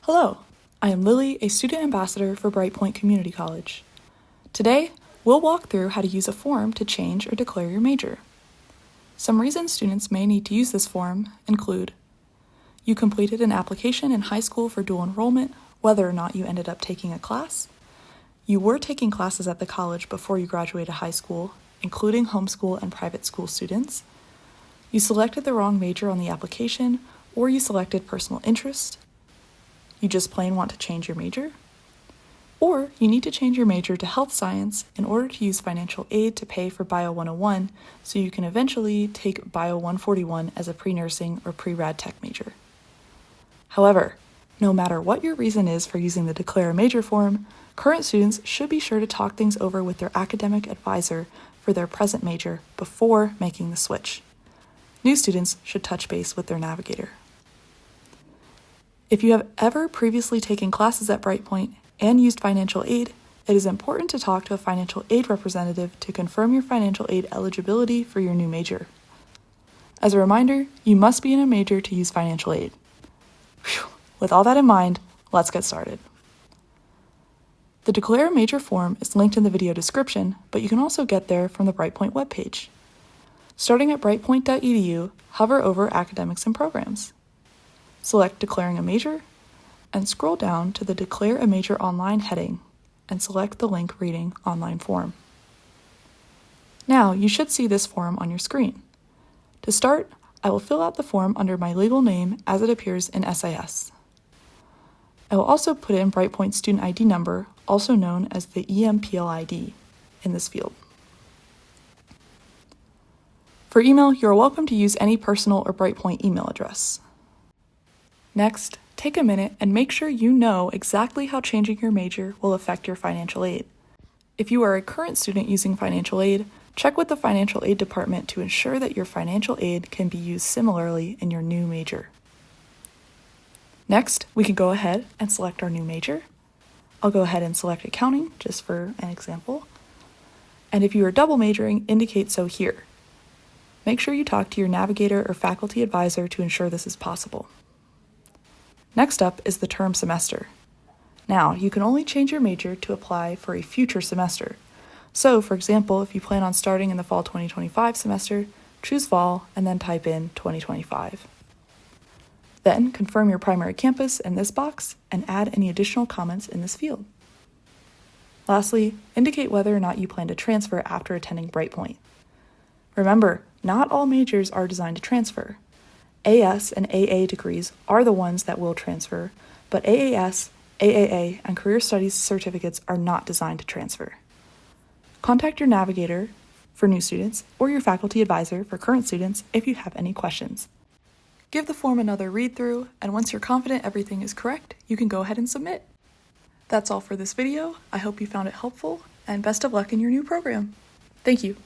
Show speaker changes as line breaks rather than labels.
Hello, I am Lily, a student ambassador for Brightpoint Community College. Today, we'll walk through how to use a form to change or declare your major. Some reasons students may need to use this form include: you completed an application in high school for dual enrollment, whether or not you ended up taking a class. You were taking classes at the college before you graduated high school, including homeschool and private school students. You selected the wrong major on the application, or you selected personal interest. You just plain want to change your major. Or you need to change your major to health science in order to use financial aid to pay for Bio 101 so you can eventually take Bio 141 as a pre-nursing or pre-rad tech major. However, no matter what your reason is for using the Declare a Major form, current students should be sure to talk things over with their academic advisor for their present major before making the switch. New students should touch base with their navigator. If you have ever previously taken classes at Brightpoint and used financial aid, it is important to talk to a financial aid representative to confirm your financial aid eligibility for your new major. As a reminder, you must be in a major to use financial aid. Whew. With all that in mind, let's get started. The Declare a Major form is linked in the video description, but you can also get there from the Brightpoint webpage. Starting at brightpoint.edu, hover over Academics and Programs. Select Declaring a Major, and scroll down to the Declare a Major Online heading, and select the link reading Online Form. Now you should see this form on your screen. To start, I will fill out the form under my legal name as it appears in SIS. I will also put in Brightpoint Student ID number, also known as the EMPL ID, in this field. For email, you are welcome to use any personal or Brightpoint email address. Next, take a minute and make sure you know exactly how changing your major will affect your financial aid. If you are a current student using financial aid, check with the financial aid department to ensure that your financial aid can be used similarly in your new major. Next, we can go ahead and select our new major. I'll go ahead and select accounting, just for an example. And if you are double majoring, indicate so here. Make sure you talk to your navigator or faculty advisor to ensure this is possible. Next up is the term semester. Now, you can only change your major to apply for a future semester. So, for example, if you plan on starting in the fall 2025 semester, choose fall and then type in 2025. Then, confirm your primary campus in this box and add any additional comments in this field. Lastly, indicate whether or not you plan to transfer after attending Brightpoint. Remember, not all majors are designed to transfer. AS and AA degrees are the ones that will transfer, but AAS, AAA, and Career Studies certificates are not designed to transfer. Contact your navigator for new students or your faculty advisor for current students if you have any questions. Give the form another read through, and once you're confident everything is correct, you can go ahead and submit. That's all for this video. I hope you found it helpful, and best of luck in your new program. Thank you.